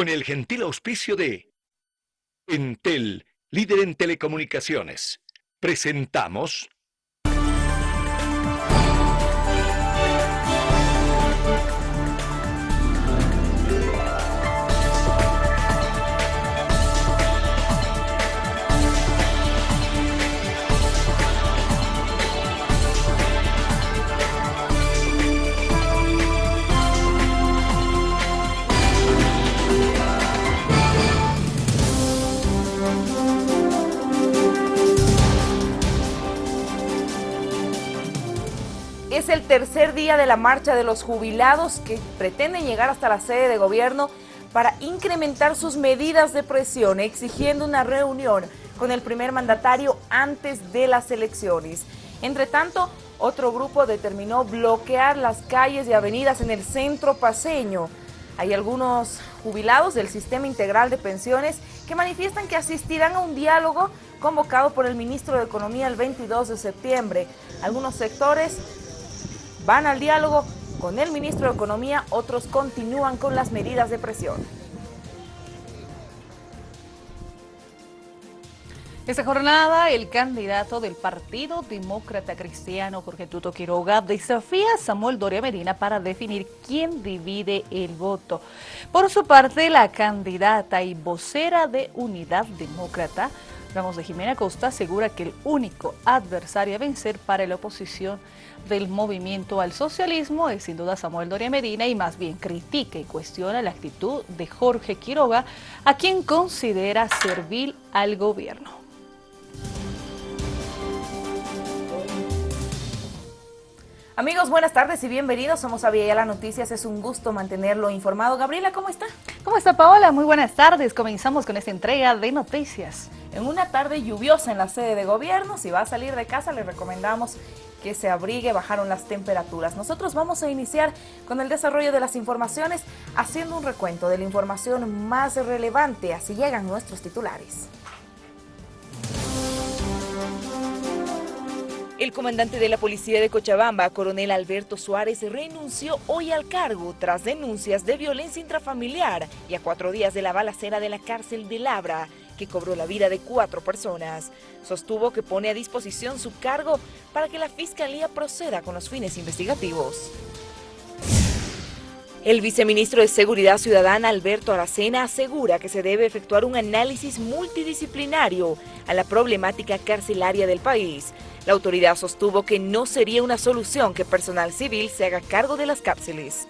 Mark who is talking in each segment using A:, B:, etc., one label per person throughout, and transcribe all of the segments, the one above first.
A: Con el gentil auspicio de Entel, líder en telecomunicaciones, presentamos
B: Es el tercer día de la marcha de los jubilados que pretenden llegar hasta la sede de gobierno para incrementar sus medidas de presión, exigiendo una reunión con el primer mandatario antes de las elecciones. Entre tanto, otro grupo determinó bloquear las calles y avenidas en el centro paceño. Hay algunos jubilados del Sistema Integral de Pensiones que manifiestan que asistirán a un diálogo convocado por el ministro de Economía el 22 de septiembre. Algunos sectores van al diálogo con el ministro de Economía, otros continúan con las medidas de presión.
C: Esta jornada, el candidato del Partido Demócrata Cristiano, Jorge Tuto Quiroga, desafía a Samuel Doria Medina para definir quién divide el voto. Por su parte, la candidata y vocera de Unidad Demócrata, Ramos de Jimena Costa, asegura que el único adversario a vencer para la oposición del movimiento al socialismo es sin duda Samuel Doria Medina, y más bien critica y cuestiona la actitud de Jorge Quiroga, a quien considera servil al gobierno.
B: Amigos, buenas tardes y bienvenidos. Somos Aviala Noticias. Es un gusto mantenerlo informado. Gabriela, ¿cómo está?
C: ¿Cómo está, Paola? Muy buenas tardes. Comenzamos con esta entrega de noticias.
B: En una tarde lluviosa en la sede de gobierno, si va a salir de casa, le recomendamos que se abrigue. Bajaron las temperaturas. Nosotros vamos a iniciar con el desarrollo de las informaciones, haciendo un recuento de la información más relevante. Así llegan nuestros titulares. El comandante de la policía de Cochabamba, coronel Alberto Suárez, renunció hoy al cargo tras denuncias de violencia intrafamiliar y a 4 días de la balacera de la cárcel de Labra, que cobró la vida de 4 personas. Sostuvo que pone a disposición su cargo para que la Fiscalía proceda con los fines investigativos. El viceministro de Seguridad Ciudadana, Alberto Aracena, asegura que se debe efectuar un análisis multidisciplinario a la problemática carcelaria del país. La autoridad sostuvo que no sería una solución que personal civil se haga cargo de las cárceles.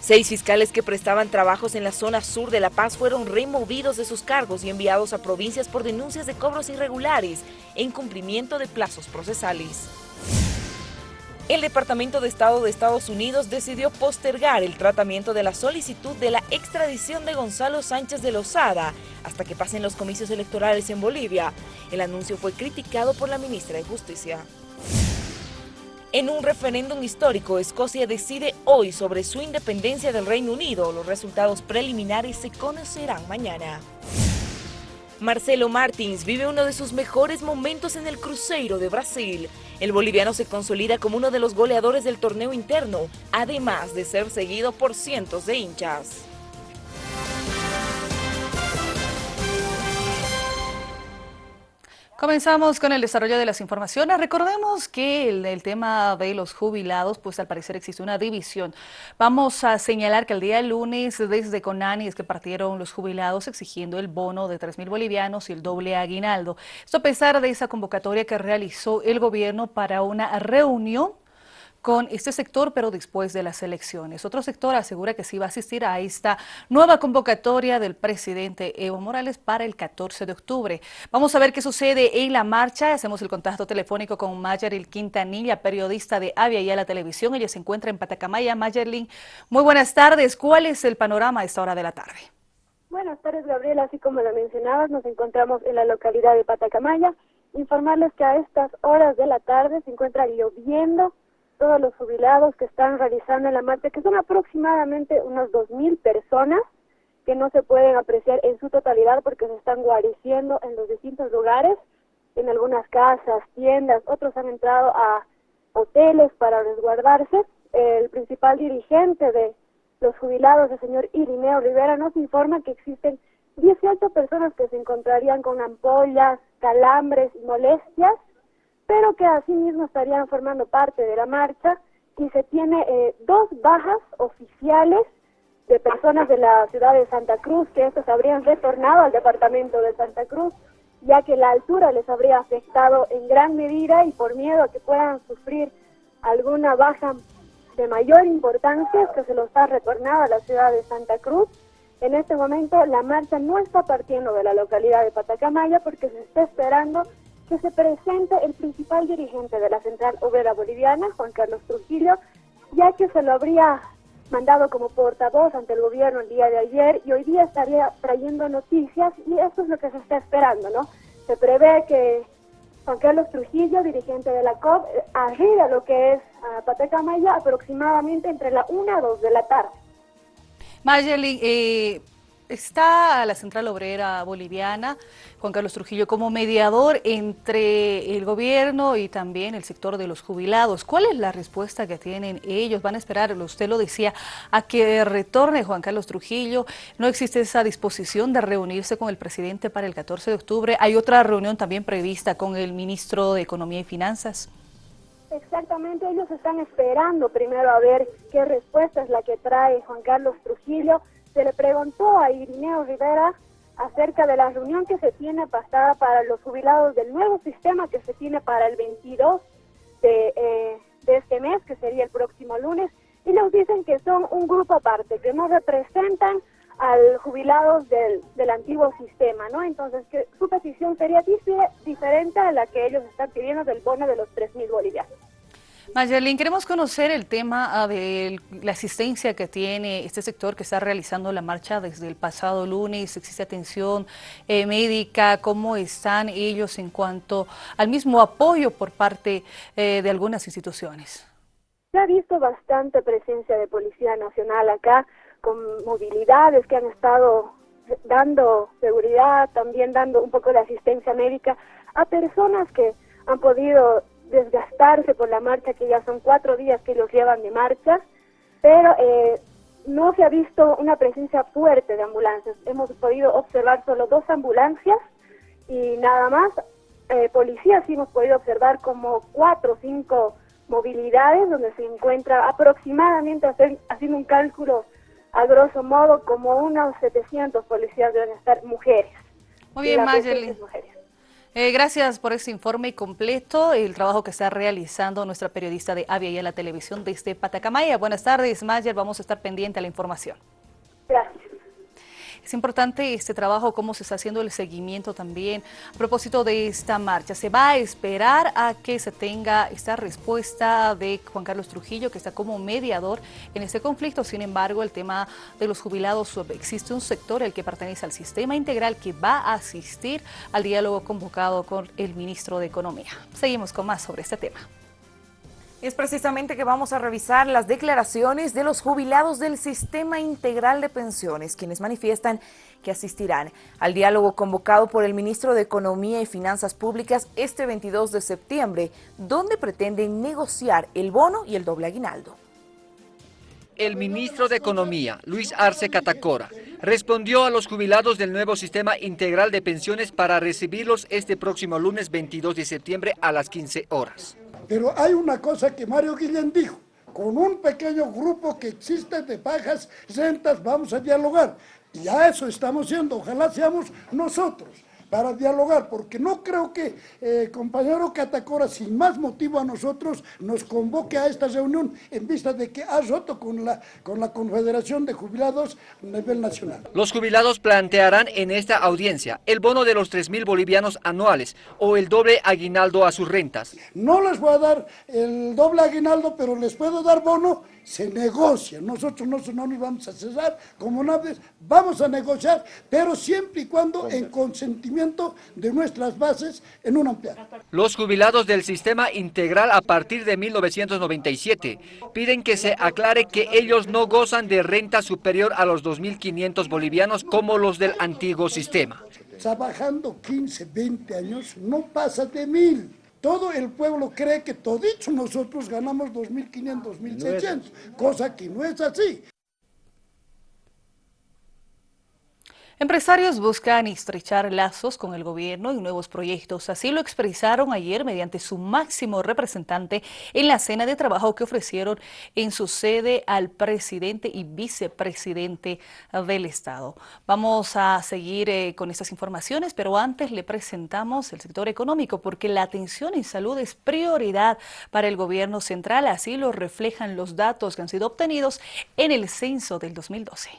B: 6 fiscales que prestaban trabajos en la zona sur de La Paz fueron removidos de sus cargos y enviados a provincias por denuncias de cobros irregulares e incumplimiento de plazos procesales. El Departamento de Estado de Estados Unidos decidió postergar el tratamiento de la solicitud de la extradición de Gonzalo Sánchez de Lozada hasta que pasen los comicios electorales en Bolivia. El anuncio fue criticado por la ministra de Justicia. En un referéndum histórico, Escocia decide hoy sobre su independencia del Reino Unido. Los resultados preliminares se conocerán mañana. Marcelo Martins vive uno de sus mejores momentos en el Cruzeiro de Brasil. El boliviano se consolida como uno de los goleadores del torneo interno, además de ser seguido por cientos de hinchas.
C: Comenzamos con el desarrollo de las informaciones. Recordemos que el tema de los jubilados, pues al parecer existe una división. Vamos a señalar que el día lunes desde Conani es que partieron los jubilados exigiendo el bono de 3.000 bolivianos y el doble aguinaldo. Esto a pesar de esa convocatoria que realizó el gobierno para una reunión con este sector, pero después de las elecciones. Otro sector asegura que sí va a asistir a esta nueva convocatoria del presidente Evo Morales para el 14 de octubre. Vamos a ver qué sucede en la marcha. Hacemos el contacto telefónico con Mayerlin Quintanilla, periodista de Aviala Televisión. Ella se encuentra en Patacamaya. Mayerlin, muy buenas tardes. ¿Cuál es el panorama a esta hora de la tarde?
D: Buenas tardes, Gabriela. Así como lo mencionabas, nos encontramos en la localidad de Patacamaya. Informarles que a estas horas de la tarde se encuentra lloviendo. Todos los jubilados que están realizando la marcha, que son aproximadamente unas 2.000 personas, que no se pueden apreciar en su totalidad porque se están guareciendo en los distintos lugares, en algunas casas, tiendas. Otros han entrado a hoteles para resguardarse. El principal dirigente de los jubilados, el señor Irineo Rivera, nos informa que existen 18 personas que se encontrarían con ampollas, calambres y molestias, pero que asimismo estarían formando parte de la marcha, y se tiene 2 bajas oficiales de personas de la ciudad de Santa Cruz, que estos habrían retornado al departamento de Santa Cruz, ya que la altura les habría afectado en gran medida y por miedo a que puedan sufrir alguna baja de mayor importancia, que se los ha retornado a la ciudad de Santa Cruz. En este momento la marcha no está partiendo de la localidad de Patacamaya porque se está esperando que se presente el principal dirigente de la Central Obrera Boliviana, Juan Carlos Trujillo, ya que se lo habría mandado como portavoz ante el gobierno el día de ayer y hoy día estaría trayendo noticias, y eso es lo que se está esperando, ¿no? Se prevé que Juan Carlos Trujillo, dirigente de la COP, arribe a lo que es a Patacamaya aproximadamente entre la 1 a 2 de la tarde.
C: Mayeli, está la Central Obrera Boliviana, Juan Carlos Trujillo, como mediador entre el gobierno y también el sector de los jubilados. ¿Cuál es la respuesta que tienen ellos? ¿Van a esperar, usted lo decía, a que retorne Juan Carlos Trujillo? ¿No existe esa disposición de reunirse con el presidente para el 14 de octubre? ¿Hay otra reunión también prevista con el ministro de Economía y Finanzas?
D: Exactamente, ellos están esperando primero a ver qué respuesta es la que trae Juan Carlos Trujillo. Se le preguntó a Irineo Rivera acerca de la reunión que se tiene pasada para los jubilados del nuevo sistema que se tiene para el 22 de este mes, que sería el próximo lunes, y les dicen que son un grupo aparte, que no representan a los jubilados del antiguo sistema, ¿no? Entonces, que su petición sería diferente a la que ellos están pidiendo del bono de los 3.000 bolivianos.
C: Mayerlin, queremos conocer el tema de la asistencia que tiene este sector que está realizando la marcha desde el pasado lunes. ¿Existe atención médica? ¿Cómo están ellos en cuanto al mismo apoyo por parte de algunas instituciones?
D: Se ha visto bastante presencia de Policía Nacional acá, con movilidades que han estado dando seguridad, también dando un poco de asistencia médica a personas que han podido desgastarse por la marcha, que ya son 4 días que los llevan de marcha, pero no se ha visto una presencia fuerte de ambulancias. Hemos podido observar solo 2 ambulancias y nada más. Policía sí hemos podido observar como 4 o 5 movilidades, donde se encuentra aproximadamente, haciendo un cálculo a grosso modo, como unos 700 policías deben estar mujeres.
C: Muy bien, Mayerlin. Gracias por este informe completo, el trabajo que está realizando nuestra periodista de Avia y a la televisión desde Patacamaya. Buenas tardes, Mayer, vamos a estar pendiente a la información.
D: Gracias.
C: Es importante este trabajo, cómo se está haciendo el seguimiento también. A propósito de esta marcha, ¿se va a esperar a que se tenga esta respuesta de Juan Carlos Trujillo, que está como mediador en este conflicto? Sin embargo, el tema de los jubilados, existe un sector, el que pertenece al sistema integral, que va a asistir al diálogo convocado con el ministro de Economía. Seguimos con más sobre este tema.
B: Es precisamente que vamos a revisar las declaraciones de los jubilados del Sistema Integral de Pensiones, quienes manifiestan que asistirán al diálogo convocado por el ministro de Economía y Finanzas Públicas este 22 de septiembre, donde pretenden negociar el bono y el doble aguinaldo.
E: El ministro de Economía, Luis Arce Catacora, respondió a los jubilados del nuevo Sistema Integral de Pensiones para recibirlos este próximo lunes 22 de septiembre a las 15 horas.
F: Pero hay una cosa que Mario Guillén dijo: con un pequeño grupo que existe de bajas rentas vamos a dialogar. Y a eso estamos yendo, ojalá seamos nosotros para dialogar, porque no creo que compañero Catacora, sin más motivo a nosotros, nos convoque a esta reunión en vista de que ha roto con la Confederación de Jubilados a nivel nacional.
E: Los jubilados plantearán en esta audiencia el bono de los 3.000 bolivianos anuales o el doble aguinaldo a sus rentas.
F: No les voy a dar el doble aguinaldo, pero les puedo dar bono. Se negocia, nosotros no nos vamos a cesar, como nadie, vamos a negociar, pero siempre y cuando en consentimiento de nuestras bases en un ampliado.
E: Los jubilados del sistema integral a partir de 1997 piden que se aclare que ellos no gozan de renta superior a los 2.500 bolivianos como los del antiguo sistema.
F: Trabajando 15, 20 años no pasa de 1.000. Todo el pueblo cree que toditos nosotros ganamos 2.500, 2.600, cosa que no es así.
C: Empresarios buscan estrechar lazos con el gobierno en nuevos proyectos. Así lo expresaron ayer mediante su máximo representante en la cena de trabajo que ofrecieron en su sede al presidente y vicepresidente del Estado. Vamos a seguir con estas informaciones, pero antes le presentamos el sector económico porque la atención en salud es prioridad para el gobierno central. Así lo reflejan los datos que han sido obtenidos en el censo del 2012.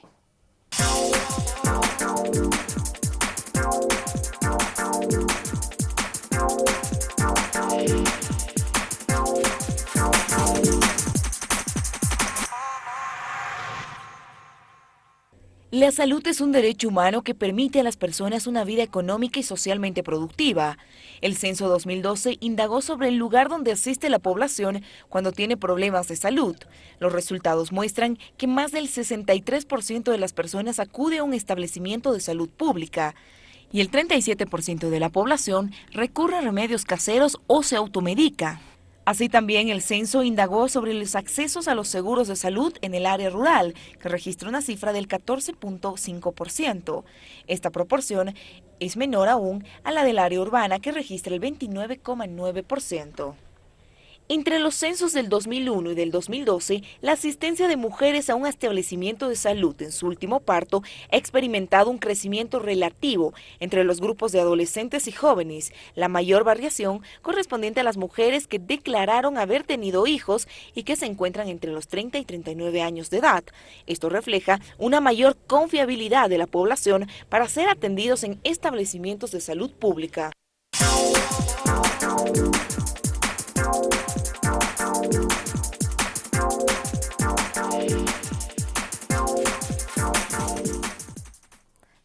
B: La salud es un derecho humano que permite a las personas una vida económica y socialmente productiva. El censo 2012 indagó sobre el lugar donde asiste la población cuando tiene problemas de salud. Los resultados muestran que más del 63% de las personas acude a un establecimiento de salud pública y el 37% de la población recurre a remedios caseros o se automedica. Así también el censo indagó sobre los accesos a los seguros de salud en el área rural, que registra una cifra del 14.5%. Esta proporción es menor aún a la del área urbana, que registra el 29,9%. Entre los censos del 2001 y del 2012, la asistencia de mujeres a un establecimiento de salud en su último parto ha experimentado un crecimiento relativo entre los grupos de adolescentes y jóvenes, la mayor variación correspondiente a las mujeres que declararon haber tenido hijos y que se encuentran entre los 30 y 39 años de edad. Esto refleja una mayor confiabilidad de la población para ser atendidos en establecimientos de salud pública.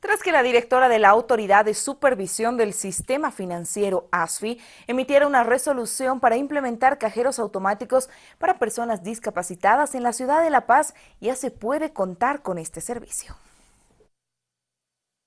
B: Tras que la directora de la Autoridad de Supervisión del Sistema Financiero, ASFI, emitiera una resolución para implementar cajeros automáticos para personas discapacitadas en la ciudad de La Paz, ya se puede contar con este servicio.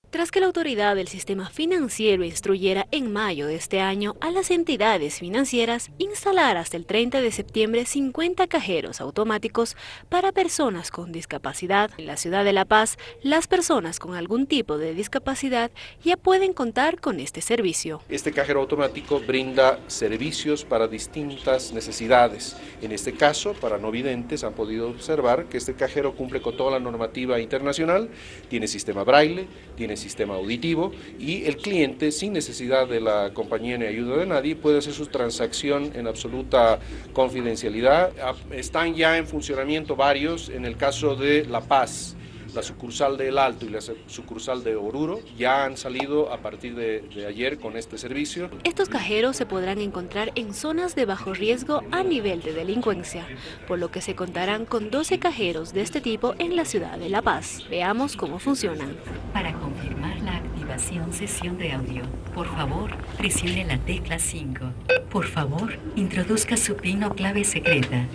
G: Tras que la autoridad del sistema financiero instruyera en mayo de este año a las entidades financieras instalar hasta el 30 de septiembre 50 cajeros automáticos para personas con discapacidad, en la ciudad de La Paz, las personas con algún tipo de discapacidad ya pueden contar con este servicio.
H: Este cajero automático brinda servicios para distintas necesidades. En este caso, para no videntes, han podido observar que este cajero cumple con toda la normativa internacional, tiene sistema braille, tiene sistema auditivo y el cliente, sin necesidad de la compañía ni ayuda de nadie, puede hacer su transacción en absoluta confidencialidad. Están ya en funcionamiento varios. En el caso de La Paz, la sucursal de El Alto y la sucursal de Oruro ya han salido a partir de ayer con este servicio.
G: Estos cajeros se podrán encontrar en zonas de bajo riesgo a nivel de delincuencia, por lo que se contarán con 12 cajeros de este tipo en la ciudad de La Paz. Veamos cómo funcionan.
I: Para confirmar la activación sesión de audio, por favor, presione la tecla 5. Por favor, introduzca su PIN o clave secreta.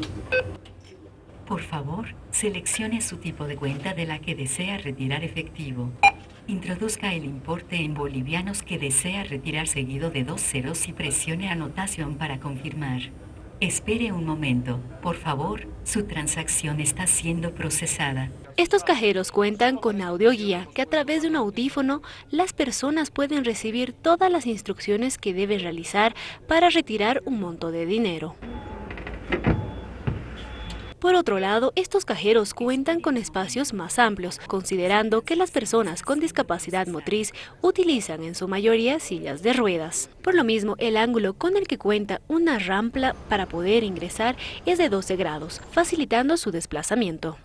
I: Por favor, seleccione su tipo de cuenta de la que desea retirar efectivo. Introduzca el importe en bolivianos que desea retirar seguido de 2 ceros y presione anotación para confirmar. Espere un momento, por favor, su transacción está siendo procesada.
G: Estos cajeros cuentan con audioguía que a través de un audífono las personas pueden recibir todas las instrucciones que deben realizar para retirar un monto de dinero. Por otro lado, estos cajeros cuentan con espacios más amplios, considerando que las personas con discapacidad motriz utilizan en su mayoría sillas de ruedas. Por lo mismo, el ángulo con el que cuenta una rampa para poder ingresar es de 12 grados, facilitando su desplazamiento.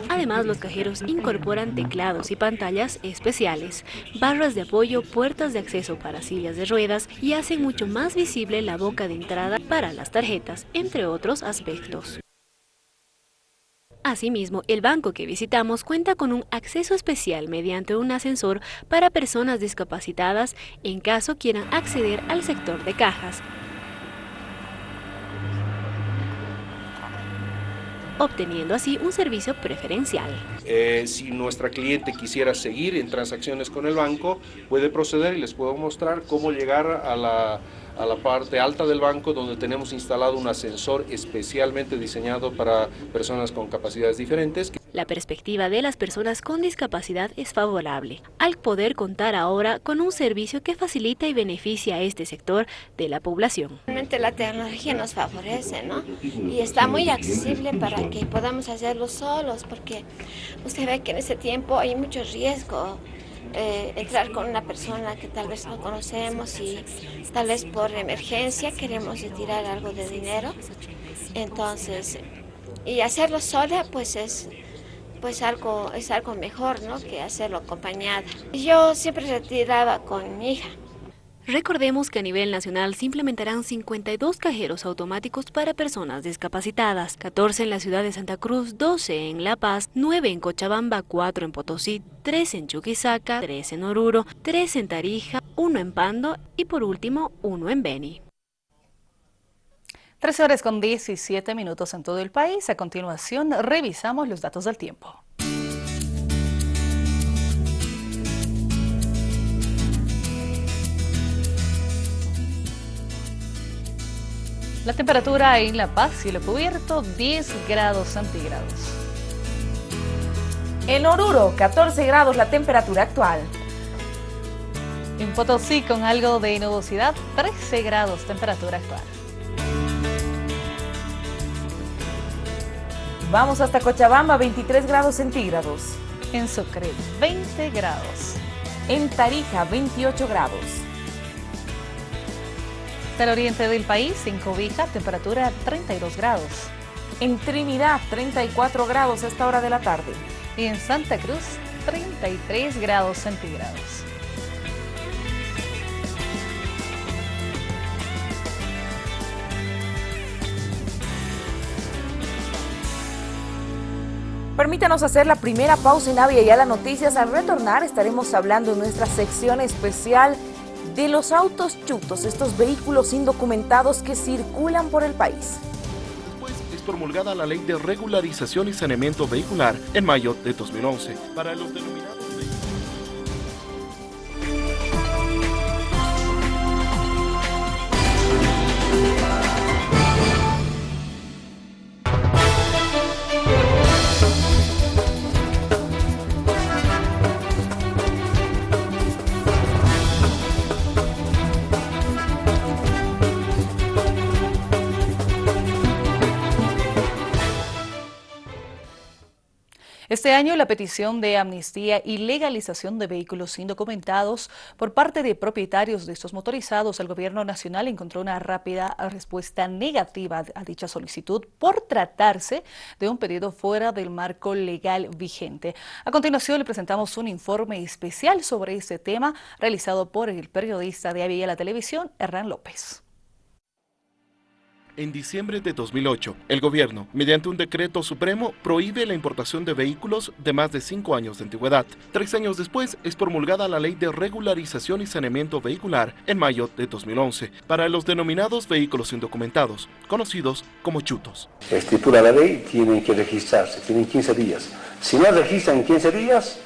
G: Además, los cajeros incorporan teclados y pantallas especiales, barras de apoyo, puertas de acceso para sillas de ruedas y hacen mucho más visible la boca de entrada para las tarjetas, entre otros aspectos. Asimismo, el banco que visitamos cuenta con un acceso especial mediante un ascensor para personas discapacitadas en caso quieran acceder al sector de cajas, obteniendo así un servicio preferencial.
H: Si nuestra cliente quisiera seguir en transacciones con el banco, puede proceder y les puedo mostrar cómo llegar a a la parte alta del banco, donde tenemos instalado un ascensor especialmente diseñado para personas con capacidades diferentes.
G: La perspectiva de las personas con discapacidad es favorable, al poder contar ahora con un servicio que facilita y beneficia a este sector de la población.
J: Realmente la tecnología nos favorece, ¿no? Y está muy accesible para que podamos hacerlo solos, porque usted ve que en ese tiempo hay mucho riesgo. Entrar con una persona que tal vez no conocemos y tal vez por emergencia queremos retirar algo de dinero, entonces, y hacerlo sola pues es algo mejor, ¿no?, que hacerlo acompañada. Yo siempre retiraba con mi hija.
G: Recordemos que a nivel nacional se implementarán 52 cajeros automáticos para personas discapacitadas, 14 en la ciudad de Santa Cruz, 12 en La Paz, 9 en Cochabamba, 4 en Potosí, 3 en Chuquisaca, 3 en Oruro, 3 en Tarija, 1 en Pando y por último 1 en Beni.
C: 13 horas con 17 minutos en todo el país. A continuación revisamos los datos del tiempo. La temperatura en La Paz, cielo cubierto, 10 grados centígrados.
B: En Oruro, 14 grados la temperatura actual.
C: En Potosí, con algo de nubosidad, 13 grados temperatura actual.
B: Vamos hasta Cochabamba, 23 grados centígrados.
C: En Sucre, 20 grados.
B: En Tarija, 28 grados.
C: Al oriente del país, en Cobija, temperatura 32 grados.
B: En Trinidad, 34 grados a esta hora de la tarde.
C: Y en Santa Cruz, 33 grados centígrados.
B: Permítanos hacer la primera pausa en Avia Ya las Noticias. Al retornar estaremos hablando en nuestra sección especial de los autos chutos, estos vehículos indocumentados que circulan por el país.
K: Después es promulgada la Ley de Regularización y Saneamiento Vehicular en mayo de 2011 para los denominados vehículos.
C: Este año, la petición de amnistía y legalización de vehículos indocumentados por parte de propietarios de estos motorizados, el Gobierno Nacional encontró una rápida respuesta negativa a dicha solicitud por tratarse de un pedido fuera del marco legal vigente. A continuación, le presentamos un informe especial sobre este tema realizado por el periodista de Avia Ya la Televisión, Hernán López.
K: En diciembre de 2008, el gobierno, mediante un decreto supremo, prohíbe la importación de vehículos de más de 5 años de antigüedad. 3 años después, es promulgada la Ley de Regularización y Saneamiento Vehicular en mayo de 2011 para los denominados vehículos indocumentados, conocidos como chutos.
L: Estipula la ley, tienen que registrarse, tienen 15 días. Si no registran en 15 días,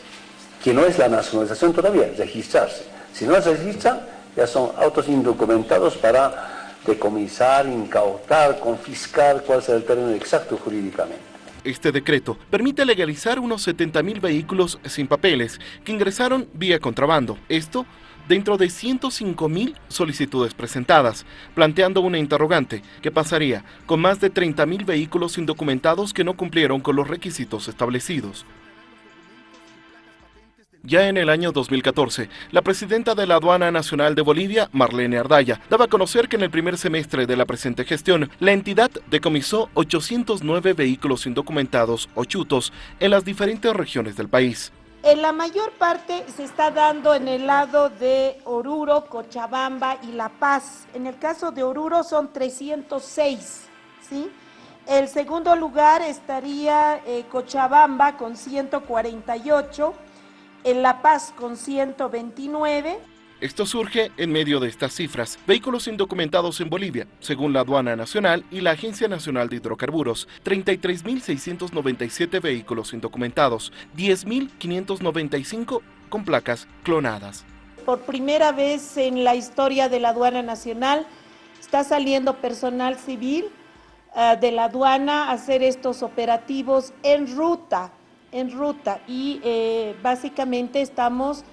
L: que no es la nacionalización todavía, registrarse. Si no se registran, ya son autos indocumentados para decomisar, incautar, confiscar, cuál será el término exacto jurídicamente.
K: Este decreto permite legalizar unos 70.000 vehículos sin papeles que ingresaron vía contrabando. Esto dentro de 105.000 solicitudes presentadas, planteando una interrogante: ¿qué pasaría con más de 30.000 vehículos indocumentados que no cumplieron con los requisitos establecidos? Ya en el año 2014, la presidenta de la Aduana Nacional de Bolivia, Marlene Ardaya, daba a conocer que en el primer semestre de la presente gestión, la entidad decomisó 809 vehículos indocumentados o chutos en las diferentes regiones del país.
M: En la mayor parte se está dando en el lado de Oruro, Cochabamba y La Paz. En el caso de Oruro son 306, ¿sí? El segundo lugar estaría Cochabamba con 148, en La Paz con 129.
K: Esto surge en medio de estas cifras. Vehículos indocumentados en Bolivia, según la Aduana Nacional y la Agencia Nacional de Hidrocarburos, 33.697 vehículos indocumentados, 10.595 con placas clonadas.
M: Por primera vez en la historia de la Aduana Nacional Está saliendo personal civil de la aduana a hacer estos operativos en ruta y básicamente estamos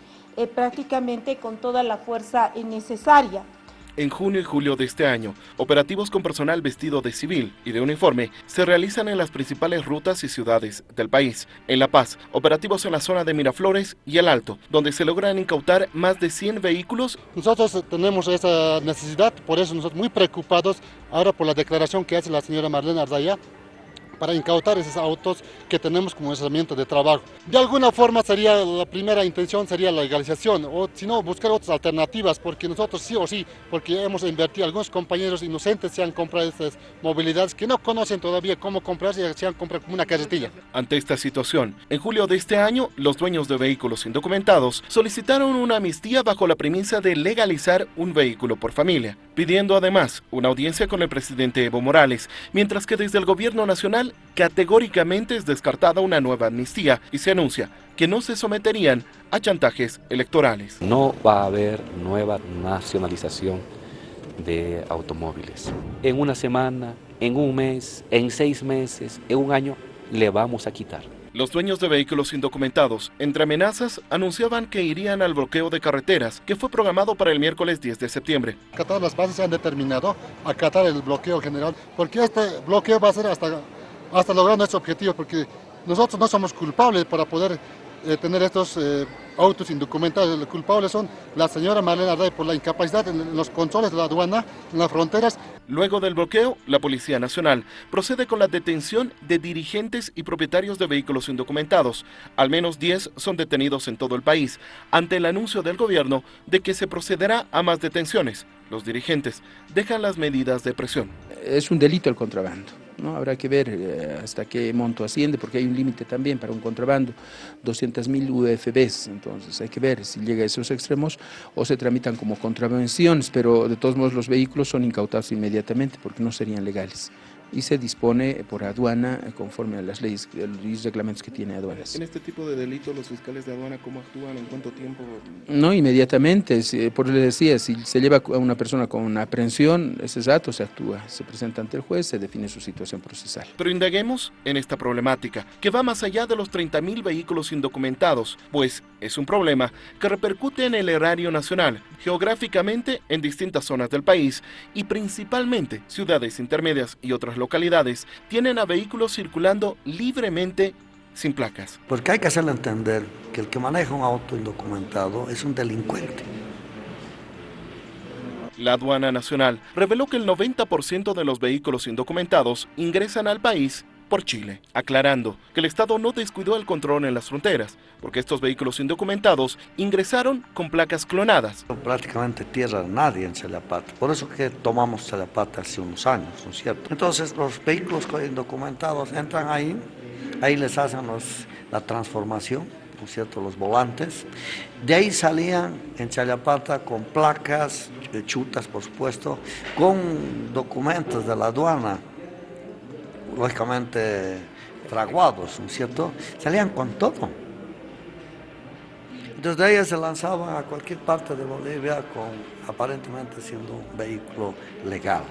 M: prácticamente con toda la fuerza necesaria.
K: En junio y julio de este año, operativos con personal vestido de civil y de uniforme se realizan en las principales rutas y ciudades del país. En La Paz, operativos en la zona de Miraflores y El Alto, donde se logran incautar más de 100 vehículos.
N: Nosotros tenemos esa necesidad, por eso nosotros muy preocupados ahora por la declaración que hace la señora Marlene Ardaya, para incautar esos autos que tenemos como herramienta de trabajo. De alguna forma la primera intención sería la legalización, o si no, buscar otras alternativas, porque nosotros sí o sí, porque hemos invertido, algunos compañeros inocentes se han comprado estas movilidades que no conocen todavía cómo comprarse y se han comprado como una carretilla.
K: Ante esta situación, en julio de este año, los dueños de vehículos indocumentados solicitaron una amnistía bajo la premisa de legalizar un vehículo por familia, pidiendo además una audiencia con el presidente Evo Morales, mientras que desde el gobierno nacional categóricamente es descartada una nueva amnistía y se anuncia que no se someterían a chantajes electorales.
O: No va a haber nueva nacionalización de automóviles. En una semana, en un mes, en 6 meses, en un año, le vamos a quitar.
K: Los dueños de vehículos indocumentados, entre amenazas, anunciaban que irían al bloqueo de carreteras, que fue programado para el miércoles 10 de septiembre.
N: Todas las bases se han determinado acatar el bloqueo general, porque este bloqueo va a ser hasta lograr nuestro objetivo, porque nosotros no somos culpables para poder tener estos autos indocumentados. Los culpables son la señora Marlene Ardaya por la incapacidad en los controles de la aduana, en las fronteras.
K: Luego del bloqueo, la Policía Nacional procede con la detención de dirigentes y propietarios de vehículos indocumentados. Al menos 10 son detenidos en todo el país, ante el anuncio del gobierno de que se procederá a más detenciones. Los dirigentes dejan las medidas de presión.
P: Es un delito el contrabando, ¿no? Habrá que ver hasta qué monto asciende, porque hay un límite también para un contrabando, 200.000 UFBs, entonces hay que ver si llega a esos extremos o se tramitan como contravenciones, pero de todos modos los vehículos son incautados inmediatamente porque no serían legales. Y se dispone por aduana conforme a las leyes y reglamentos que tiene aduanas.
K: En este tipo de delitos, los fiscales de aduana, ¿cómo actúan? ¿En cuánto tiempo?
P: No, inmediatamente. Por eso le decía, si se lleva a una persona con una aprehensión, ese rato se actúa, se presenta ante el juez, se define su situación procesal.
K: Pero indaguemos en esta problemática, que va más allá de los 30.000 vehículos indocumentados, pues es un problema que repercute en el erario nacional, geográficamente en distintas zonas del país y principalmente ciudades intermedias y otras localidades tienen a vehículos circulando libremente sin placas.
Q: Porque hay que hacerle entender que el que maneja un auto indocumentado es un delincuente.
K: La Aduana Nacional reveló que el 90% de los vehículos indocumentados ingresan al país por Chile, aclarando que el Estado no descuidó el control en las fronteras, porque estos vehículos indocumentados ingresaron con placas clonadas.
Q: Prácticamente tierra de nadie en Chayapata, por eso que tomamos Chayapata hace unos años, ¿no es cierto? Entonces los vehículos indocumentados entran ahí les hacen la transformación, ¿no es cierto?, los volantes. De ahí salían en Chayapata con placas, chutas por supuesto, con documentos de la aduana, lógicamente fraguados, ¿no es cierto? Salían con todo. Entonces de ahí se lanzaban a cualquier parte de Bolivia aparentemente siendo un vehículo legal.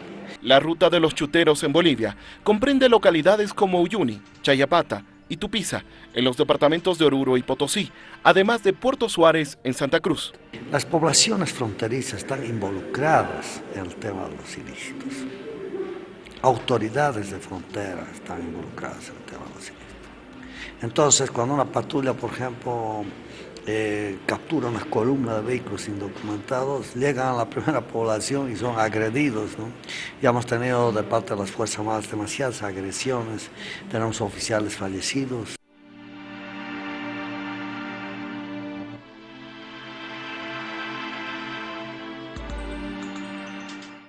K: La ruta de los chuteros en Bolivia comprende localidades como Uyuni, Chayapata y Tupiza, en los departamentos de Oruro y Potosí, además de Puerto Suárez en Santa Cruz.
Q: Las poblaciones fronterizas están involucradas en el tema de los ilícitos. Autoridades de frontera están involucradas en el tema de los ilícitos. Entonces, cuando una patrulla, por ejemplo, captura una columna de vehículos indocumentados, llegan a la primera población y son agredidos, ¿no? Ya hemos tenido de parte de las Fuerzas Armadas demasiadas agresiones, tenemos oficiales fallecidos.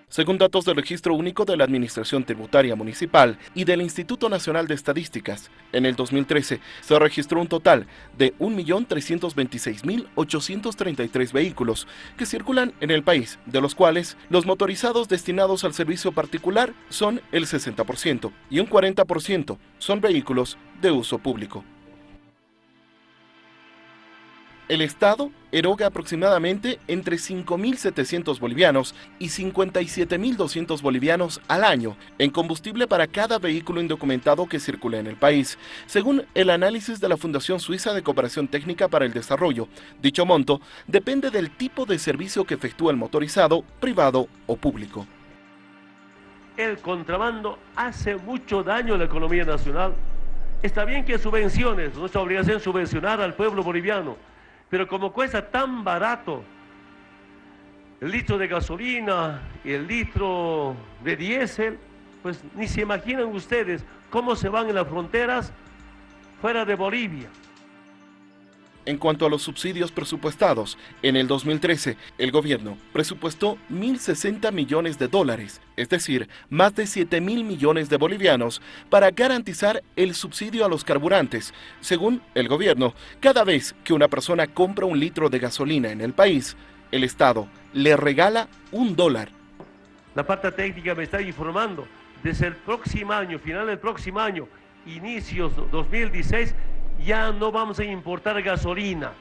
K: Según datos del Registro Único de la Administración Tributaria Municipal y del Instituto Nacional de Estadísticas, en el 2013 se registró un total de 1.326.833 vehículos que circulan en el país, de los cuales los motorizados destinados al servicio particular son el 60% y un 40% son vehículos de uso público. El Estado eroga aproximadamente entre 5.700 bolivianos y 57.200 bolivianos al año en combustible para cada vehículo indocumentado que circule en el país. Según el análisis de la Fundación Suiza de Cooperación Técnica para el Desarrollo, dicho monto depende del tipo de servicio que efectúa el motorizado, privado o público.
R: El contrabando hace mucho daño a la economía nacional. Está bien que subvenciones, nuestra obligación es subvencionar al pueblo boliviano, pero como cuesta tan barato el litro de gasolina y el litro de diésel, pues ni se imaginan ustedes cómo se van en las fronteras fuera de Bolivia.
K: En cuanto a los subsidios presupuestados, en el 2013 el gobierno presupuestó 1.060 millones de dólares, es decir, más de 7.000 millones de bolivianos, para garantizar el subsidio a los carburantes. Según el gobierno, cada vez que una persona compra un litro de gasolina en el país, el Estado le regala $1.
R: La parte técnica me está informando, desde el próximo año, final del próximo año, inicios 2016, ya no vamos a importar gasolina.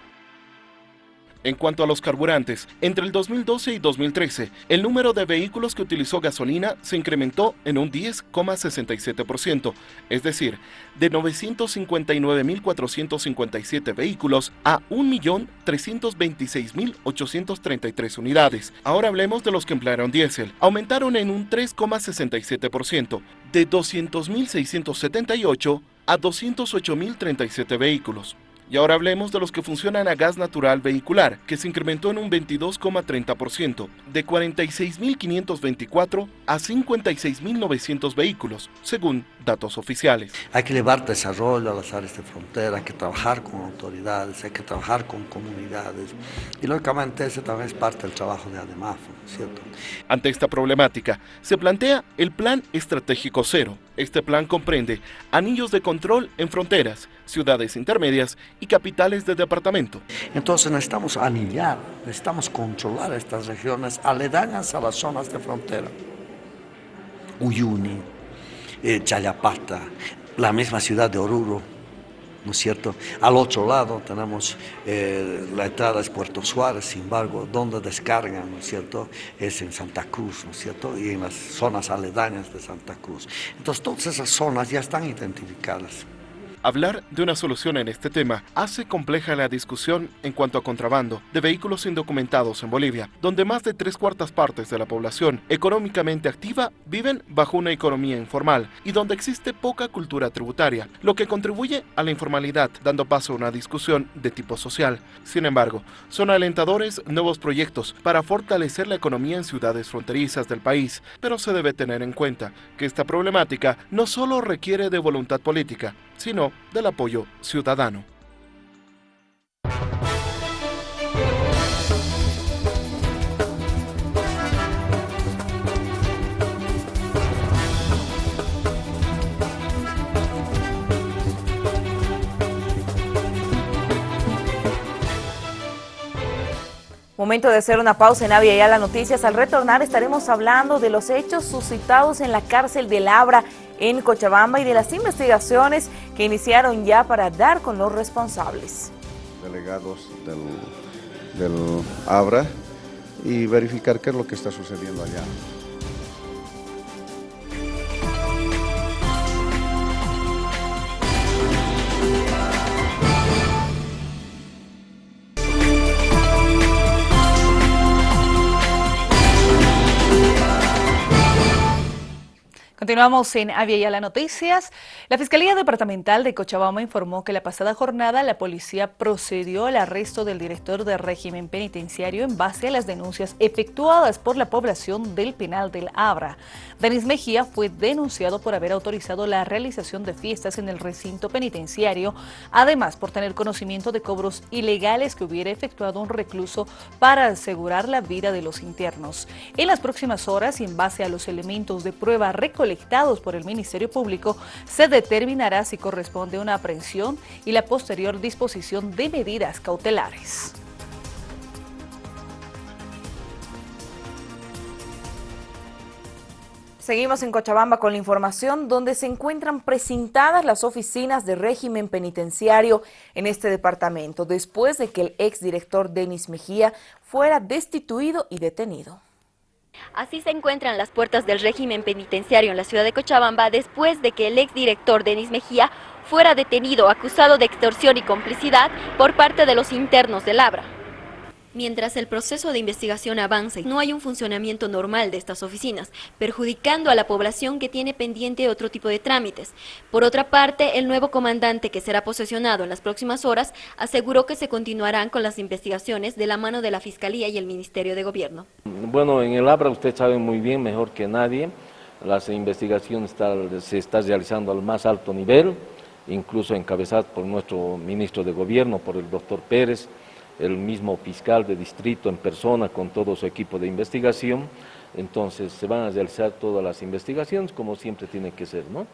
K: En cuanto a los carburantes, entre el 2012 y 2013, el número de vehículos que utilizó gasolina se incrementó en un 10,67%, es decir, de 959.457 vehículos a 1.326.833 unidades. Ahora hablemos de los que emplearon diésel. Aumentaron en un 3,67%, de 200.678 a 208.037 vehículos. Y ahora hablemos de los que funcionan a gas natural vehicular, que se incrementó en un 22,30%, de 46.524 a 56.900 vehículos, según datos oficiales.
Q: Hay que llevar desarrollo a las áreas de frontera, hay que trabajar con autoridades, hay que trabajar con comunidades. Y lógicamente ese también es parte del trabajo de ADEMAFO, ¿cierto?
K: Ante esta problemática, se plantea el Plan Estratégico Cero. Este plan comprende anillos de control en fronteras, ciudades intermedias y capitales de departamento.
Q: Entonces necesitamos anillar, necesitamos controlar estas regiones aledañas a las zonas de frontera. Uyuni, Chayapata, la misma ciudad de Oruro, ¿no es cierto? Al otro lado tenemos la entrada es Puerto Suárez, sin embargo, donde descargan, ¿no es cierto? Es en Santa Cruz, ¿no es cierto? Y en las zonas aledañas de Santa Cruz. Entonces todas esas zonas ya están identificadas.
K: Hablar de una solución en este tema hace compleja la discusión en cuanto a contrabando de vehículos indocumentados en Bolivia, donde más de 3/4 partes de la población económicamente activa viven bajo una economía informal y donde existe poca cultura tributaria, lo que contribuye a la informalidad, dando paso a una discusión de tipo social. Sin embargo, son alentadores nuevos proyectos para fortalecer la economía en ciudades fronterizas del país, pero se debe tener en cuenta que esta problemática no solo requiere de voluntad política, sino del apoyo ciudadano.
B: Momento de hacer una pausa en Avia Yala Noticias. Al retornar estaremos hablando de los hechos suscitados en la cárcel de Labra en Cochabamba y de las investigaciones que iniciaron ya para dar con los responsables.
S: Delegados del Abra y verificar qué es lo que está sucediendo allá.
C: Continuamos en Avia Yala Noticias. La Fiscalía Departamental de Cochabamba informó que la pasada jornada la policía procedió al arresto del director de régimen penitenciario en base a las denuncias efectuadas por la población del penal del Abra. Denis Mejía fue denunciado por haber autorizado la realización de fiestas en el recinto penitenciario, además por tener conocimiento de cobros ilegales que hubiera efectuado un recluso para asegurar la vida de los internos. En las próximas horas y en base a los elementos de prueba recolectados por el Ministerio Público, se determinará si corresponde una aprehensión y la posterior disposición de medidas cautelares.
B: Seguimos en Cochabamba con la información donde se encuentran presentadas las oficinas de régimen penitenciario en este departamento, después de que el exdirector Denis Mejía fuera destituido y detenido.
T: Así se encuentran las puertas del régimen penitenciario en la ciudad de Cochabamba después de que el exdirector Denis Mejía fuera detenido acusado de extorsión y complicidad por parte de los internos del Abra. Mientras el proceso de investigación avanza, no hay un funcionamiento normal de estas oficinas, perjudicando a la población que tiene pendiente otro tipo de trámites. Por otra parte, el nuevo comandante, que será posesionado en las próximas horas, aseguró que se continuarán con las investigaciones de la mano de la Fiscalía y el Ministerio de Gobierno.
U: Bueno, en el Abra usted sabe muy bien, mejor que nadie, las investigaciones se están realizando al más alto nivel, incluso encabezadas por nuestro ministro de Gobierno, por el doctor Pérez, el mismo fiscal de distrito en persona con todo su equipo de investigación. Entonces se van a realizar todas las investigaciones como siempre tiene que ser, ¿no?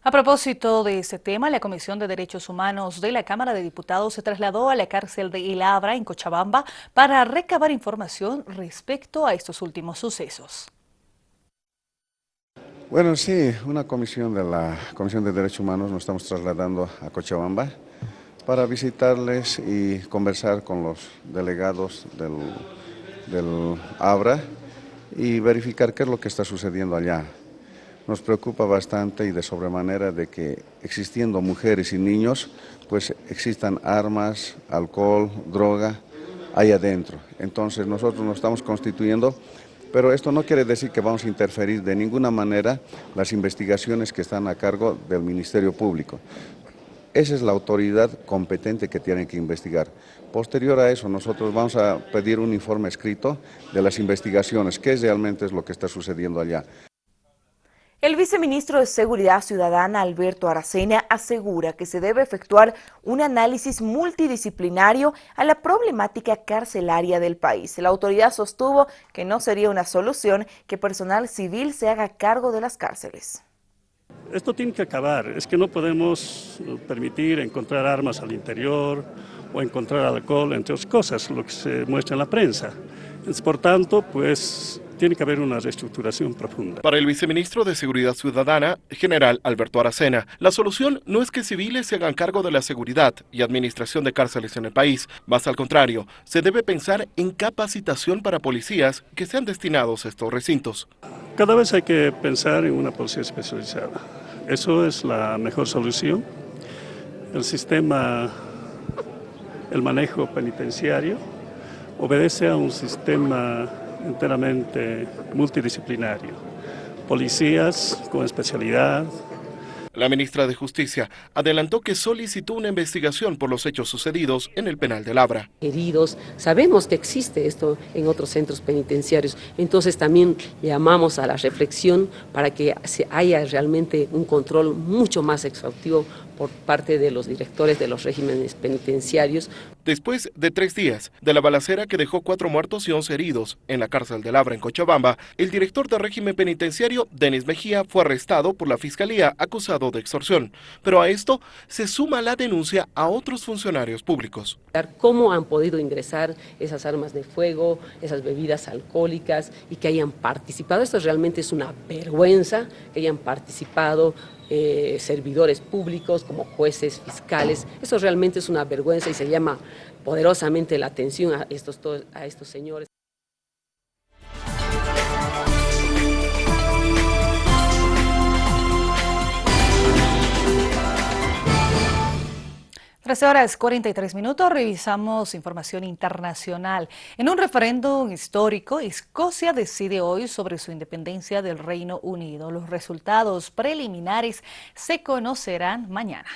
C: A propósito de ese tema, la Comisión de Derechos Humanos de la Cámara de Diputados se trasladó a la cárcel de El Abra en Cochabamba para recabar información respecto a estos últimos sucesos.
S: Bueno, sí, una comisión de la Comisión de Derechos Humanos nos estamos trasladando a Cochabamba para visitarles y conversar con los delegados del Abra y verificar qué es lo que está sucediendo allá. Nos preocupa bastante y de sobremanera de que existiendo mujeres y niños, pues existan armas, alcohol, droga ahí adentro. Entonces nosotros nos estamos constituyendo, pero esto no quiere decir que vamos a interferir de ninguna manera las investigaciones que están a cargo del Ministerio Público. Esa es la autoridad competente que tiene que investigar. Posterior a eso, nosotros vamos a pedir un informe escrito de las investigaciones, qué realmente es lo que está sucediendo allá.
B: El viceministro de Seguridad Ciudadana, Alberto Aracena, asegura que se debe efectuar un análisis multidisciplinario a la problemática carcelaria del país. La autoridad sostuvo que no sería una solución que personal civil se haga cargo de las cárceles.
V: Esto tiene que acabar, es que no podemos permitir encontrar armas al interior o encontrar alcohol, entre otras cosas, lo que se muestra en la prensa. Por tanto, pues tiene que haber una reestructuración profunda.
K: Para el viceministro de Seguridad Ciudadana, general Alberto Aracena, la solución no es que civiles se hagan cargo de la seguridad y administración de cárceles en el país, más al contrario, se debe pensar en capacitación para policías que sean destinados a estos recintos.
V: Cada vez hay que pensar en una policía especializada. Eso es la mejor solución. El sistema, el manejo penitenciario, obedece a un sistema enteramente multidisciplinario. Policías con especialidad.
K: La ministra de Justicia adelantó que solicitó una investigación por los hechos sucedidos en el penal del Abra.
W: Heridos, sabemos que existe esto en otros centros penitenciarios, entonces también llamamos a la reflexión para que haya realmente un control mucho más exhaustivo por parte de los directores de los regímenes penitenciarios.
K: Después de 3 días de la balacera que dejó 4 muertos y 11 heridos en la cárcel del Abra en Cochabamba, el director del régimen penitenciario, Denis Mejía, fue arrestado por la Fiscalía acusado de extorsión. Pero a esto se suma la denuncia a otros funcionarios públicos.
W: ¿Cómo han podido ingresar esas armas de fuego, esas bebidas alcohólicas y que hayan participado? Esto realmente es una vergüenza, que hayan participado servidores públicos como jueces, fiscales. Eso realmente es una vergüenza y se llama poderosamente la atención a estos señores.
C: Horas 43 minutos, revisamos información internacional. En un referéndum histórico, Escocia decide hoy sobre su independencia del Reino Unido. Los resultados preliminares se conocerán mañana.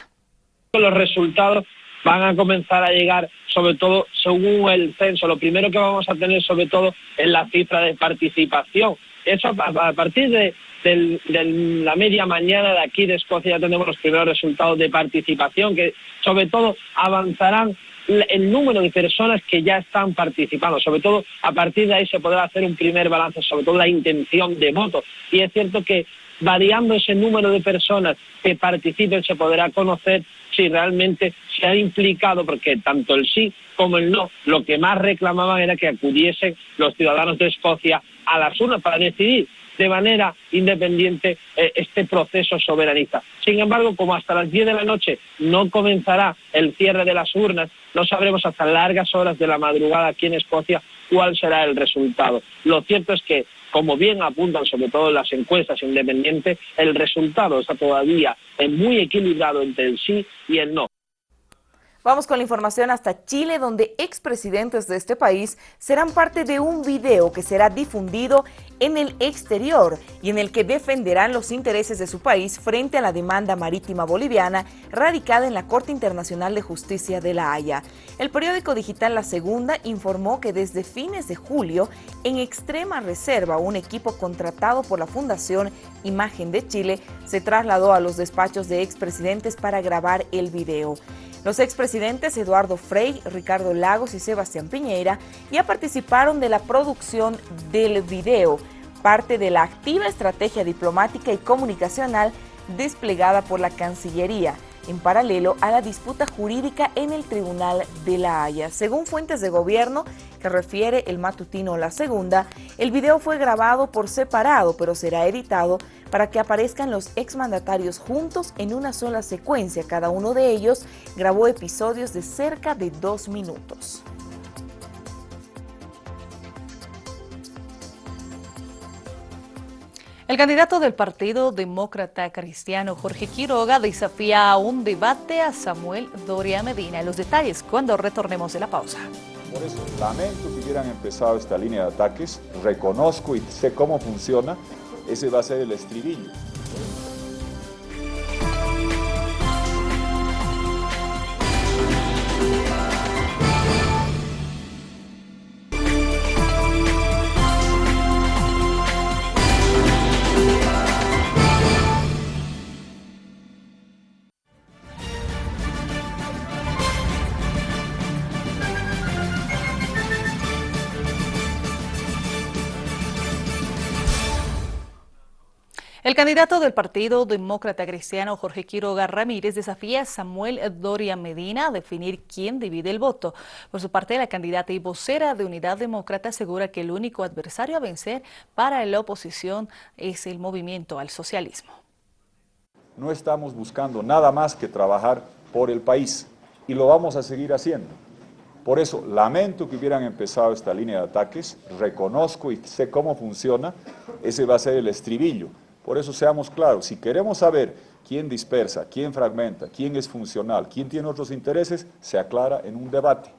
X: Los resultados van a comenzar a llegar, sobre todo según el censo. Lo primero que vamos a tener sobre todo es la cifra de participación. Eso a partir de la media mañana de aquí de Escocia ya tenemos los primeros resultados de participación que sobre todo avanzarán el número de personas que ya están participando. Sobre todo a partir de ahí se podrá hacer un primer balance, sobre todo la intención de voto. Y es cierto que variando ese número de personas que participen se podrá conocer si realmente se ha implicado, porque tanto el sí como el no, lo que más reclamaban era que acudiesen los ciudadanos de Escocia a las urnas para decidir de manera independiente este proceso soberanista. Sin embargo, como hasta las 10 de la noche no comenzará el cierre de las urnas, no sabremos hasta largas horas de la madrugada aquí en Escocia cuál será el resultado. Lo cierto es que, como bien apuntan sobre todo las encuestas independientes, el resultado está todavía muy equilibrado entre el sí y el no.
B: Vamos con la información hasta Chile, donde expresidentes de este país serán parte de un video que será difundido en el exterior y en el que defenderán los intereses de su país frente a la demanda marítima boliviana radicada en la Corte Internacional de Justicia de La Haya. El periódico digital La Segunda informó que desde fines de julio, en extrema reserva, un equipo contratado por la Fundación Imagen de Chile se trasladó a los despachos de expresidentes para grabar el video. Los expresidentes Eduardo Frei, Ricardo Lagos y Sebastián Piñera ya participaron de la producción del video, parte de la activa estrategia diplomática y comunicacional desplegada por la Cancillería, en paralelo a la disputa jurídica en el Tribunal de La Haya. Según fuentes de gobierno que refiere el matutino La Segunda, el video fue grabado por separado, pero será editado para que aparezcan los exmandatarios juntos en una sola secuencia. Cada uno de ellos grabó episodios de cerca de 2 minutos.
C: El candidato del Partido Demócrata Cristiano, Jorge Quiroga, desafía a un debate a Samuel Doria Medina. Los detalles cuando retornemos de la pausa.
A: Por eso, lamento que hubieran empezado esta línea de ataques, reconozco y sé cómo funciona, ese va a ser el estribillo.
C: El candidato del Partido Demócrata Cristiano, Jorge Quiroga Ramírez, desafía a Samuel Doria Medina a definir quién divide el voto. Por su parte, la candidata y vocera de Unidad Demócrata asegura que el único adversario a vencer para la oposición es el movimiento al socialismo.
A: No estamos buscando nada más que trabajar por el país y lo vamos a seguir haciendo. Por eso, lamento que hubieran empezado esta línea de ataques, reconozco y sé cómo funciona, ese va a ser el estribillo. Por eso seamos claros, si queremos saber quién dispersa, quién fragmenta, quién es funcional, quién tiene otros intereses, se aclara en un debate.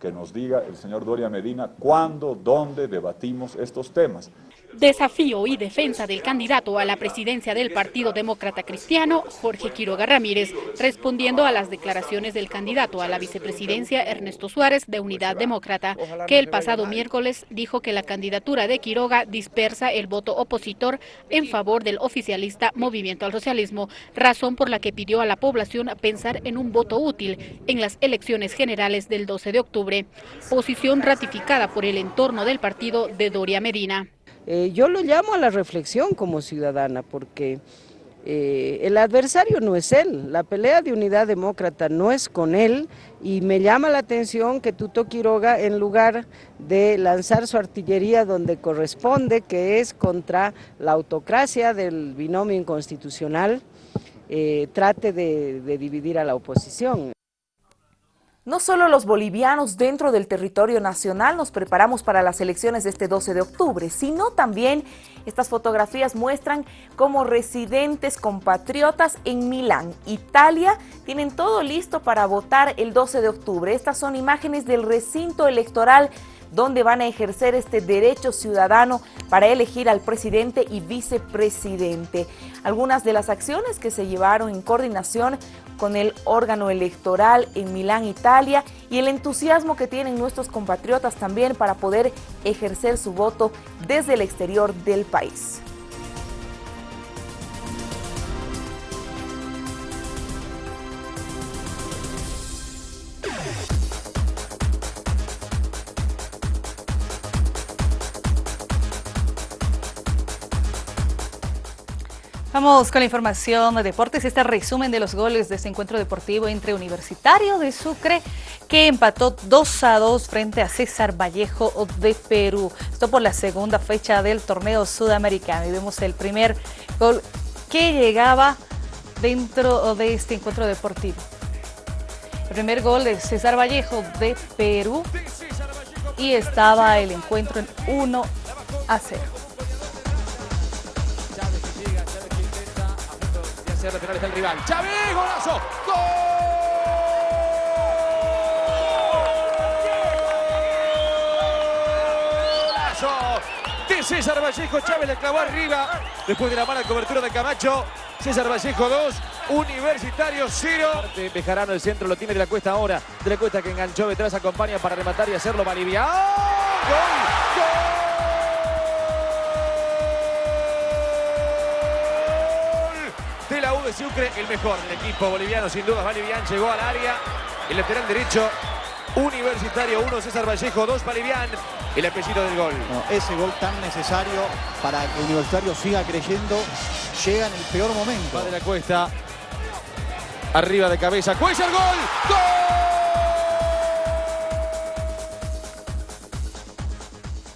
A: Que nos diga el señor Doria Medina cuándo, dónde debatimos estos temas.
D: Desafío y defensa del candidato a la presidencia del Partido Demócrata Cristiano, Jorge Quiroga Ramírez, respondiendo a las declaraciones del candidato a la vicepresidencia, Ernesto Suárez, de Unidad Demócrata, que el pasado miércoles dijo que la candidatura de Quiroga dispersa el voto opositor en favor del oficialista Movimiento al Socialismo, razón por la que pidió a la población pensar en un voto útil en las elecciones generales del 12 de octubre, posición ratificada por el entorno del partido de Doria Medina.
E: Yo lo llamo a la reflexión como ciudadana, porque el adversario no es él, la pelea de Unidad Demócrata no es con él, y me llama la atención que Tuto Quiroga, en lugar de lanzar su artillería donde corresponde, que es contra la autocracia del binomio inconstitucional, trate de dividir a la oposición.
B: No solo los bolivianos dentro del territorio nacional nos preparamos para las elecciones de este 12 de octubre, sino también estas fotografías muestran cómo residentes compatriotas en Milán, Italia, tienen todo listo para votar el 12 de octubre. Estas son imágenes del recinto electoral donde van a ejercer este derecho ciudadano para elegir al presidente y vicepresidente. Algunas de las acciones que se llevaron en coordinación con el órgano electoral en Milán, Italia, y el entusiasmo que tienen nuestros compatriotas también para poder ejercer su voto desde el exterior del país.
C: Vamos con la información de deportes. Este resumen de los goles de este encuentro deportivo entre Universitario de Sucre, que empató 2-2 frente a César Vallejo de Perú. Esto por la segunda fecha del torneo sudamericano. Y vemos el primer gol que llegaba dentro de este encuentro deportivo. El primer gol de César Vallejo de Perú. Y estaba el encuentro en 1-0.
F: De penales del rival. ¡Xavi! ¡Golazo! ¡Golazo! De César Vallejo. Chávez le clavó arriba. Después de la mala cobertura de Camacho. César Vallejo 2, Universitario 0. Bejarano, el centro lo tiene De la Cuesta ahora. De la Cuesta que enganchó detrás, acompaña para rematar y hacerlo Malivia. ¡Oh! ¡Gol! ¡Gol! De la U de Sucre, el mejor del equipo boliviano, sin duda, Balivián llegó al área, el lateral derecho, Universitario 1, César Vallejo 2, Balivián, el apellido del gol.
H: No, ese gol tan necesario para que Universitario siga creyendo, llega en el peor momento.
F: Va De la Cuesta, arriba de cabeza, Cuellar, gol, ¡gol!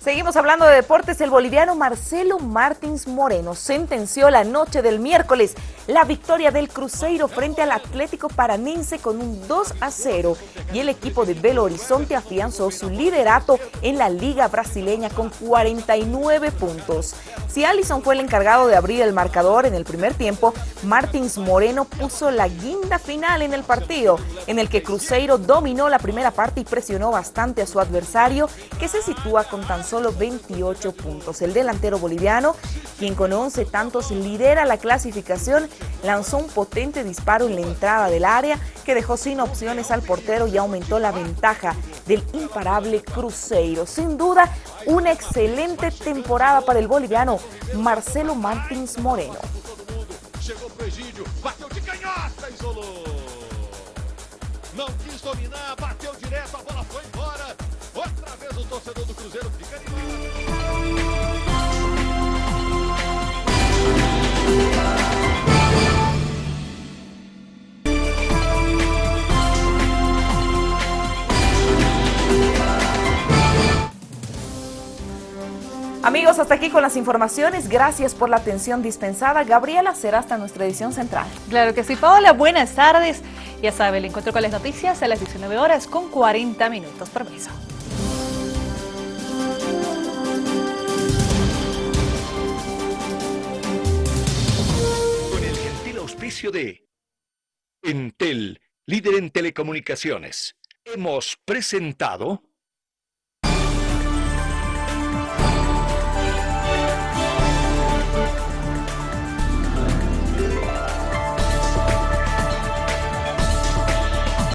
B: Seguimos hablando de deportes. El boliviano Marcelo Martins Moreno sentenció la noche del miércoles la victoria del Cruzeiro frente al Atlético Paranense con un 2-0 y el equipo de Belo Horizonte afianzó su liderato en la Liga Brasileña con 49 puntos. Si Alisson fue el encargado de abrir el marcador en el primer tiempo, Martins Moreno puso la guinda final en el partido, en el que Cruzeiro dominó la primera parte y presionó bastante a su adversario, que se sitúa con tan solo 28 puntos. El delantero boliviano, quien con 11 tantos lidera la clasificación, lanzó un potente disparo en la entrada del área que dejó sin opciones al portero y aumentó la ventaja del imparable Cruzeiro. Sin duda, una excelente temporada para el boliviano Marcelo Martins Moreno.
I: Chegou pro Egídio, bateu de canhota, isolou. Não quis dominar, bateu direto, a bola foi embora. Outra vez o torcedor do Cruzeiro fica animado.
B: Amigos, hasta aquí con las informaciones. Gracias por la atención dispensada. Gabriela, será hasta nuestra edición central.
C: Claro que sí, Paola. Buenas tardes. Ya sabe, el encuentro con las noticias a las 19 horas con 40 minutos. Permiso.
J: Con el gentil auspicio de Entel, líder en telecomunicaciones, hemos presentado